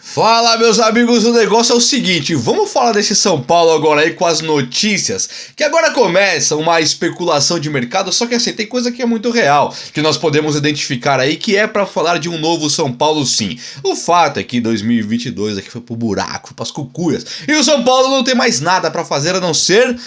Fala, meus amigos, o negócio é o seguinte, vamos falar desse São Paulo agora aí com as notícias, que agora começa uma especulação de mercado, só que assim, tem coisa que é muito real, que nós podemos identificar aí, que é pra falar de um novo São Paulo sim. O fato é que 2022 aqui foi pro buraco, foi pras cucuias, e o São Paulo não tem mais nada pra fazer a não ser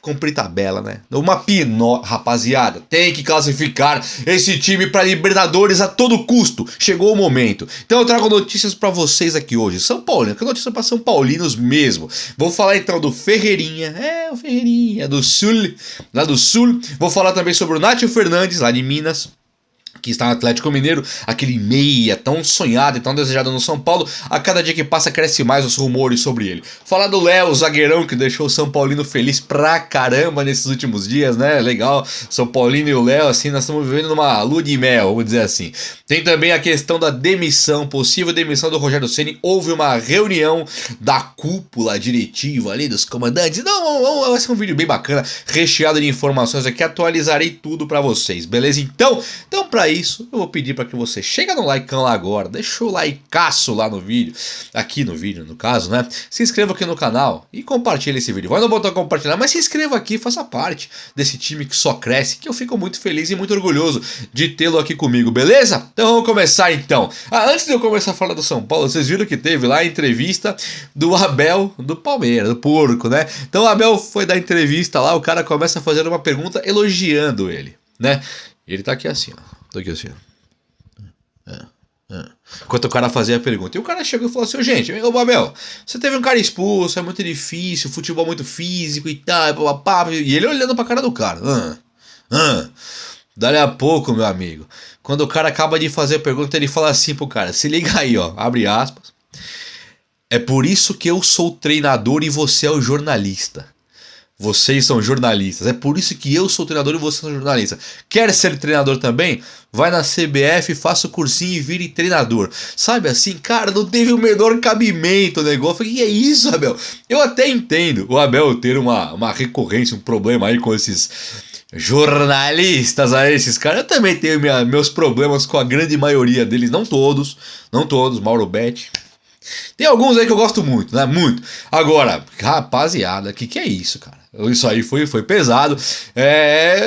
cumprir tabela, né? Uma pinó, rapaziada, tem que classificar esse time para Libertadores a todo custo. Chegou o momento. Então eu trago notícias para vocês aqui hoje. São Paulo, que notícia para São Paulinos mesmo. Vou falar então do Ferreirinha, o Ferreirinha do Sul, lá do Sul. Vou falar também sobre o Nátio Fernandes, lá de Minas, que está no Atlético Mineiro, aquele meia tão sonhado e tão desejado no São Paulo. A cada dia que passa cresce mais os rumores sobre ele. Falar do Léo, o zagueirão que deixou o São Paulino feliz pra caramba nesses últimos dias, né? Legal, São Paulino e o Léo, assim, nós estamos vivendo numa lua de mel, vamos dizer assim. Tem também a questão da demissão, possível demissão do Rogério Ceni. Houve uma reunião da cúpula diretiva ali, dos comandantes. Não, vai ser um vídeo bem bacana, recheado de informações aqui, atualizarei tudo pra vocês, beleza? Então pra isso, eu vou pedir para que você chega no likeão lá agora, deixa o likeaço lá no vídeo, aqui no vídeo no caso, né? Se inscreva aqui no canal e compartilhe esse vídeo. Vai no botão compartilhar, mas se inscreva aqui, faça parte desse time que só cresce, que eu fico muito feliz e muito orgulhoso de tê-lo aqui comigo, beleza? Então vamos começar então. Antes de eu começar a falar do São Paulo, vocês viram que teve lá a entrevista do Abel, do Palmeiras, do porco, né? Então o Abel foi dar entrevista lá, o cara começa a fazer uma pergunta elogiando ele, né? Ele tá aqui assim, ó. Tô aqui assim, enquanto o cara fazia a pergunta. E o cara chegou e falou assim: gente, ô Babel, você teve um cara expulso, é muito difícil, futebol muito físico e tal, papapá. E ele olhando pra cara do cara. Dali a pouco, meu amigo, quando o cara acaba de fazer a pergunta, ele fala assim pro cara: se liga aí, ó, abre aspas. É por isso que eu sou o treinador e você é o jornalista. Vocês são jornalistas. É por isso que eu sou treinador e vocês são jornalistas. Quer ser treinador também? Vai na CBF, faça o cursinho e vire treinador. Sabe assim, cara, não teve o menor cabimento o negócio. Eu falei, que é isso, Abel? Eu até entendo o Abel ter uma recorrência, um problema aí com esses jornalistas aí, esses caras. Eu também tenho meus problemas com a grande maioria deles. Não todos, Mauro Betti. Tem alguns aí que eu gosto muito, né? Muito. Agora, rapaziada, que é isso, cara? Isso aí foi pesado.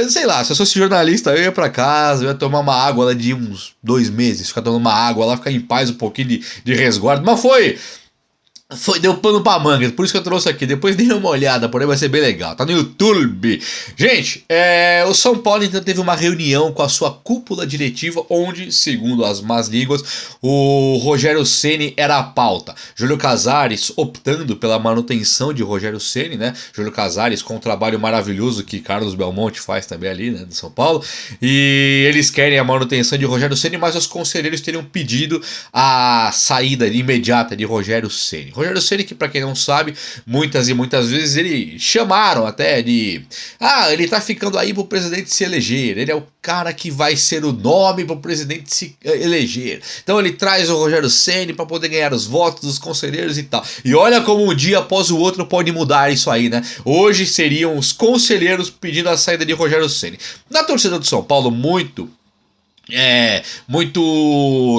Sei lá, se eu fosse jornalista, eu ia pra casa, eu ia tomar uma água lá de uns 2 meses, ficar tomando uma água lá, ficar em paz um pouquinho de resguardo. Mas deu pano pra manga, por isso que eu trouxe aqui. Depois dê uma olhada, porém vai ser bem legal. Tá no YouTube. Gente, o São Paulo então teve uma reunião com a sua cúpula diretiva, onde, segundo as más línguas, o Rogério Ceni era a pauta. Júlio Casares optando pela manutenção de Rogério Ceni, né? Júlio Casares com um trabalho maravilhoso que Carlos Belmonte faz também ali, né, no São Paulo. E eles querem a manutenção de Rogério Ceni, mas os conselheiros teriam pedido a saída imediata de Rogério Ceni. Rogério Ceni, que pra quem não sabe, muitas e muitas vezes ele chamaram até de... ele tá ficando aí pro presidente se eleger, ele é o cara que vai ser o nome pro presidente se eleger. Então ele traz o Rogério Ceni pra poder ganhar os votos dos conselheiros e tal. E olha como um dia após o outro pode mudar isso aí, né? Hoje seriam os conselheiros pedindo a saída de Rogério Ceni. Na torcida do São Paulo, muito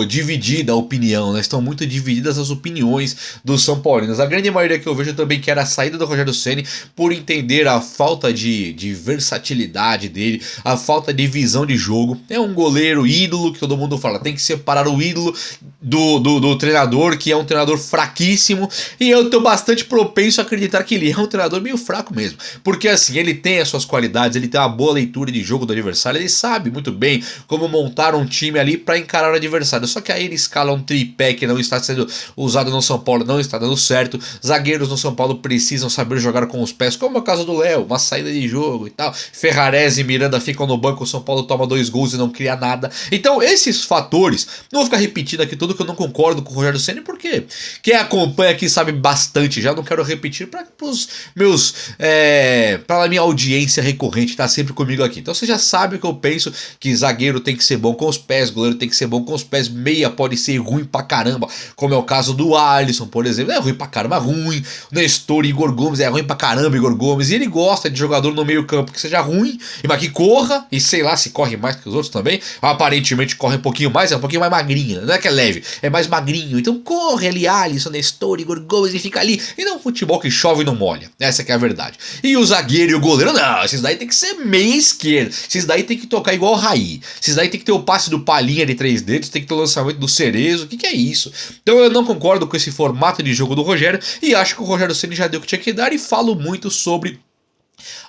dividida a opinião, né? Estão muito divididas as opiniões dos São Paulinos. A grande maioria que eu vejo também quer a saída do Rogério Ceni por entender a falta de versatilidade dele, a falta de visão de jogo. É um goleiro ídolo que todo mundo fala, tem que separar o ídolo do treinador, que é um treinador fraquíssimo, e eu tô bastante propenso a acreditar que ele é um treinador meio fraco mesmo, porque assim, ele tem as suas qualidades, ele tem uma boa leitura de jogo do adversário, ele sabe muito bem como montar um time ali para encarar o adversário. Só que aí ele escala um tripé que não está sendo usado no São Paulo, não está dando certo. Zagueiros no São Paulo precisam saber jogar com os pés, como é o caso do Léo, uma saída de jogo e tal. Ferrarese e Miranda ficam no banco, o São Paulo toma 2 gols e não cria nada. Então esses fatores, não vou ficar repetindo aqui tudo que eu não concordo com o Rogério Ceni, porque quem acompanha aqui sabe bastante, já não quero repetir para os meus para a minha audiência recorrente, tá sempre comigo aqui. Então você já sabe que eu penso que zagueiro tem que ser bom bom com os pés, goleiro tem que ser bom com os pés, meia pode ser ruim pra caramba, como é o caso do Alisson, por exemplo, é ruim pra caramba, ruim. O Nestor, Igor Gomes, é ruim pra caramba, Igor Gomes, e ele gosta de jogador no meio campo que seja ruim, mas que corra, e sei lá se corre mais que os outros também, aparentemente corre um pouquinho mais, é um pouquinho mais magrinho, não é que é leve, é mais magrinho, então corre ali, Alisson, Nestor, Igor Gomes, e fica ali, e não futebol que chove e não molha, essa que é a verdade. E o zagueiro e o goleiro, não, esses daí tem que ser meia esquerda, esses daí tem que tocar igual o Raí, esses daí tem que ter o passe do Palhinha de 3 dedos, tem que ter o lançamento do Cerezo, o que é isso? Então eu não concordo com esse formato de jogo do Rogério, e acho que o Rogério Ceni já deu o que tinha que dar, e falo muito sobre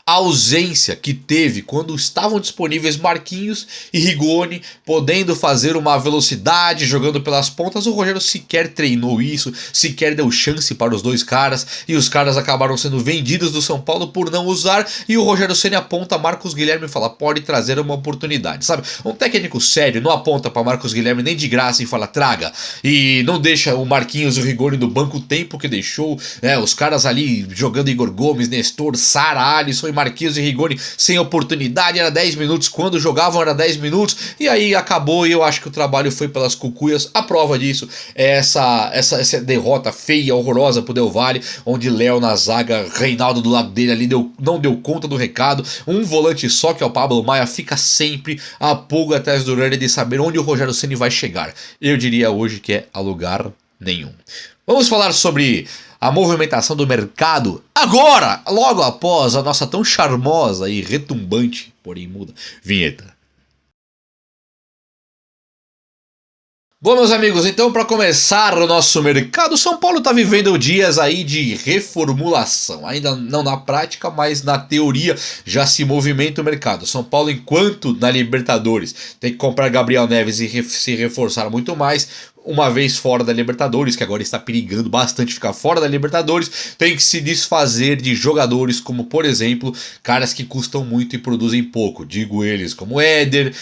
a ausência que teve quando estavam disponíveis Marquinhos e Rigoni, podendo fazer uma velocidade, jogando pelas pontas. O Rogério sequer treinou isso, sequer deu chance para os dois caras, e os caras acabaram sendo vendidos do São Paulo por não usar, e o Rogério Ceni aponta Marcos Guilherme e fala, pode trazer uma oportunidade, sabe? Um técnico sério não aponta para Marcos Guilherme nem de graça e fala, traga, e não deixa o Marquinhos e o Rigoni no banco o tempo que deixou, os caras ali jogando Igor Gomes, Nestor, Sara, Alisson e Marquinhos e Rigoni sem oportunidade, era 10 minutos, quando jogavam era 10 minutos, e aí acabou, e eu acho que o trabalho foi pelas cucuias. A prova disso é essa derrota feia, horrorosa pro Del Valle, onde Léo na zaga, Reinaldo do lado dele ali não deu conta do recado, um volante só que é o Pablo Maia, fica sempre a pulga atrás do orelha de saber onde o Rogério Ceni vai chegar. Eu diria hoje que é a lugar nenhum. Vamos falar sobre a movimentação do mercado agora, logo após a nossa tão charmosa e retumbante, porém muda, vinheta. Bom, meus amigos, então para começar o nosso mercado, o São Paulo está vivendo dias aí de reformulação, ainda não na prática, mas na teoria já se movimenta o mercado. São Paulo, enquanto na Libertadores tem que comprar Gabriel Neves e se reforçar muito mais, uma vez fora da Libertadores, que agora está perigando bastante ficar fora da Libertadores, tem que se desfazer de jogadores como, por exemplo, caras que custam muito e produzem pouco. Digo eles como Éder,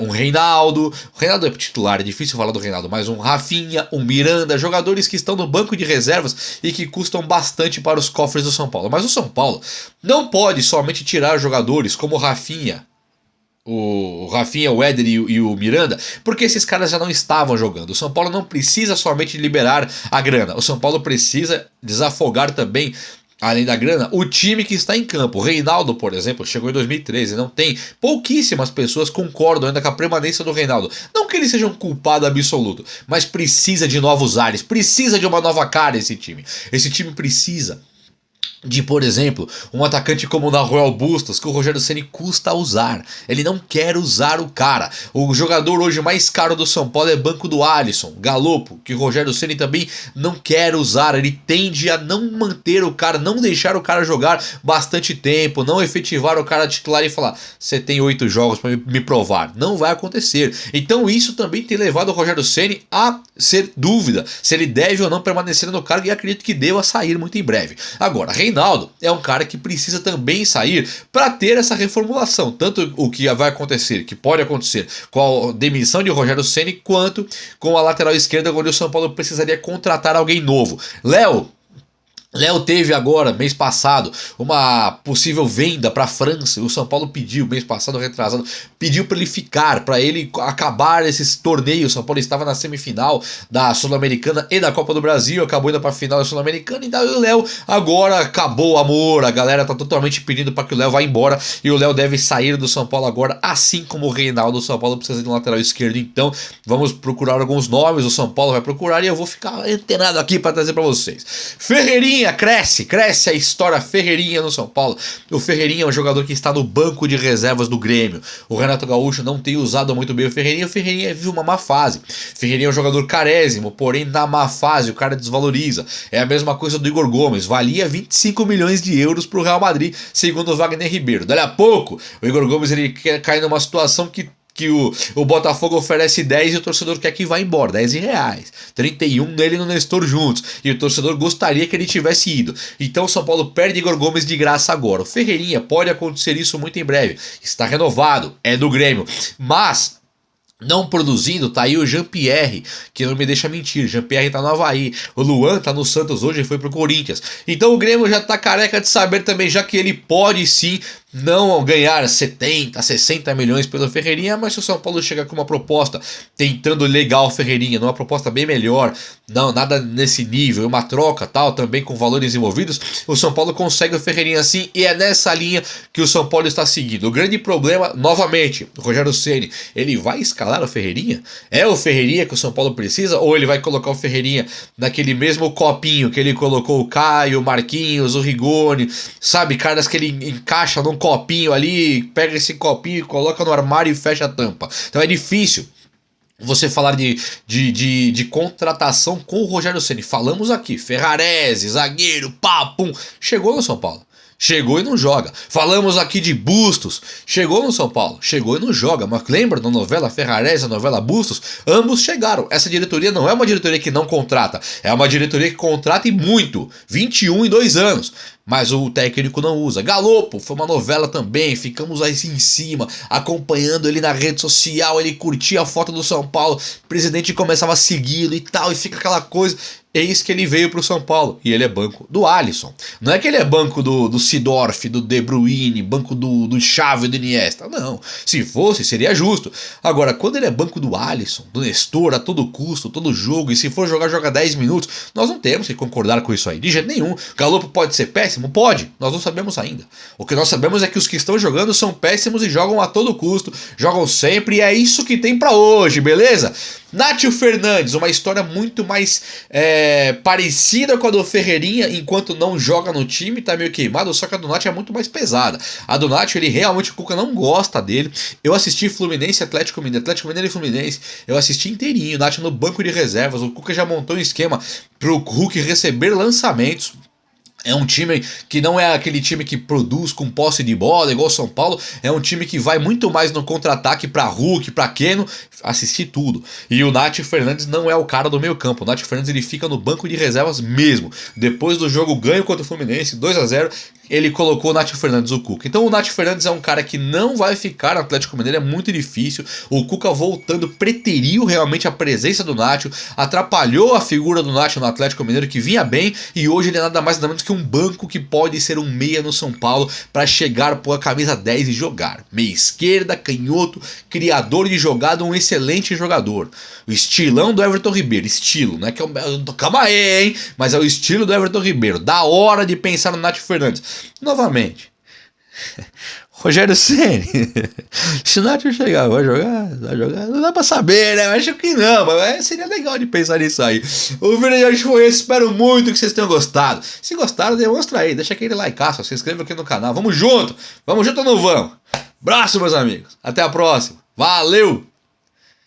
um Reinaldo. O Reinaldo é titular, é difícil falar do Reinaldo, mas um Rafinha, um Miranda, jogadores que estão no banco de reservas e que custam bastante para os cofres do São Paulo. Mas o São Paulo não pode somente tirar jogadores como o Rafinha, o Éder e o Miranda, porque esses caras já não estavam jogando. O São Paulo não precisa somente liberar a grana, o São Paulo precisa desafogar também, além da grana, o time que está em campo. O Reinaldo, por exemplo, chegou em 2013, não tem, pouquíssimas pessoas concordam ainda com a permanência do Reinaldo. Não que ele seja um culpado absoluto, mas precisa de novos ares, precisa de uma nova cara esse time. Esse time precisa de, por exemplo, um atacante como o Nahuel Bustos, que o Rogério Ceni custa usar. Ele não quer usar o cara. O jogador hoje mais caro do São Paulo é banco do Alisson, Galopo, que o Rogério Ceni também não quer usar. Ele tende a não manter o cara, não deixar o cara jogar bastante tempo, não efetivar o cara titular e falar, você tem 8 jogos para me provar. Não vai acontecer. Então isso também tem levado o Rogério Ceni a ser dúvida se ele deve ou não permanecer no cargo, e acredito que deva sair muito em breve. Agora, Reinaldo é um cara que precisa também sair para ter essa reformulação, tanto o que vai acontecer, que pode acontecer com a demissão de Rogério Ceni, quanto com a lateral esquerda, onde o São Paulo precisaria contratar alguém novo. Léo teve agora, mês passado, uma possível venda para a França. O São Paulo pediu, mês passado, retrasado, pediu para ele ficar, para ele acabar esses torneios. O São Paulo estava na semifinal da Sul-Americana e da Copa do Brasil, acabou indo para a final da Sul-Americana, então o Léo agora acabou o amor. A galera tá totalmente pedindo para que o Léo vá embora, e o Léo deve sair do São Paulo agora, assim como o Reinaldo. O São Paulo precisa de um lateral esquerdo, então vamos procurar alguns nomes. O São Paulo vai procurar e eu vou ficar antenado aqui para trazer para vocês. Ferreirinha, cresce a história Ferreirinha no São Paulo. O Ferreirinha é um jogador que está no banco de reservas do Grêmio. O Renato Gaúcho não tem usado muito bem o Ferreirinha. O Ferreirinha vive uma má fase. O Ferreirinha é um jogador carésimo, porém na má fase o cara desvaloriza. É a mesma coisa do Igor Gomes, valia 25 milhões de euros para o Real Madrid, segundo o Wagner Ribeiro. Dali a pouco o Igor Gomes ele cai numa situação que o Botafogo oferece 10 e o torcedor quer que vá embora, 10 reais, 31 nele no Nestor juntos, e o torcedor gostaria que ele tivesse ido. Então o São Paulo perde Igor Gomes de graça agora. O Ferreirinha, pode acontecer isso muito em breve, está renovado, é do Grêmio, mas não produzindo, tá aí o Jean-Pierre, que não me deixa mentir. Jean-Pierre tá no Avaí, o Luan tá no Santos hoje e foi pro Corinthians. Então o Grêmio já tá careca de saber também, já que ele pode sim não ganhar 70, 60 milhões pelo Ferreirinha, mas se o São Paulo chegar com uma proposta tentando legal o Ferreirinha, numa proposta bem melhor, não, nada nesse nível, uma troca tal, também com valores envolvidos, o São Paulo consegue o Ferreirinha sim, e é nessa linha que o São Paulo está seguindo. O grande problema, novamente, o Rogério Ceni, ele vai escalar o Ferreirinha? É o Ferreirinha que o São Paulo precisa, ou ele vai colocar o Ferreirinha naquele mesmo copinho que ele colocou o Caio, o Marquinhos, o Rigoni, sabe, caras que ele encaixa num copinho ali, pega esse copinho e coloca no armário e fecha a tampa. Então é difícil você falar de contratação com o Rogério Ceni. Falamos aqui, Ferrarese, zagueiro, papum, chegou no São Paulo. Chegou e não joga. Falamos aqui de Bustos. Chegou no São Paulo. Chegou e não joga. Mas lembra da novela Ferrarese, a novela Bustos? Ambos chegaram. Essa diretoria não é uma diretoria que não contrata. É uma diretoria que contrata e muito. 21 em 2 anos. Mas o técnico não usa. Galopo, foi uma novela também. Ficamos aí em cima, acompanhando ele na rede social. Ele curtia a foto do São Paulo. O presidente começava a segui-lo e tal. E fica aquela coisa. Eis que ele veio para o São Paulo. E ele é banco do Alisson. Não é que ele é banco do Seedorf, do De Bruyne, banco do Xavi, do Iniesta. Não. Se fosse, seria justo. Agora, quando ele é banco do Alisson, do Nestor, a todo custo, todo jogo, e se for jogar, joga 10 minutos, nós não temos que concordar com isso aí. De jeito nenhum. Galopo pode ser péssimo? Pode. Nós não sabemos ainda. O que nós sabemos é que os que estão jogando são péssimos e jogam a todo custo. Jogam sempre e é isso que tem para hoje, beleza? Nátio Fernandes, uma história muito mais parecida com a do Ferreirinha, enquanto não joga no time, tá meio queimado, só que a do Nátio é muito mais pesada. A do Nátio, ele realmente, o Cuca não gosta dele. Eu assisti Fluminense, Atlético Mineiro e Fluminense, eu assisti inteirinho, o Nátio no banco de reservas, o Cuca já montou um esquema pro Hulk receber lançamentos. É um time que não é aquele time que produz com posse de bola, igual o São Paulo. É um time que vai muito mais no contra-ataque pra Hulk, pra Keno, assistir tudo. E o Nátio Fernandes não é o cara do meio campo. O Nátio Fernandes ele fica no banco de reservas mesmo. Depois do jogo ganho contra o Fluminense, 2-0, ele colocou o Nátio Fernandes, o Cuca. Então o Nátio Fernandes é um cara que não vai ficar no Atlético Mineiro, é muito difícil. O Cuca voltando preteriu realmente a presença do Nátio, atrapalhou a figura do Nátio no Atlético Mineiro, que vinha bem, e hoje ele é nada mais nada menos que um banco que pode ser um meia no São Paulo para chegar, pôr a camisa 10 e jogar. Meia esquerda, canhoto, criador de jogada, um excelente jogador. O estilão do Everton Ribeiro, estilo, né? Calma aí, hein? Mas é o estilo do Everton Ribeiro. Da hora de pensar no Nátio Fernandes. Novamente, Rogério Ceni, se o Nátio chegar, vai jogar, não dá pra saber, né? Eu acho que não, mas seria legal de pensar nisso aí. O vídeo de hoje foi esse, espero muito que vocês tenham gostado. Se gostaram, demonstra aí, deixa aquele like, se inscreva aqui no canal, vamos junto ou não vamos? Abraço, meus amigos, até a próxima, valeu!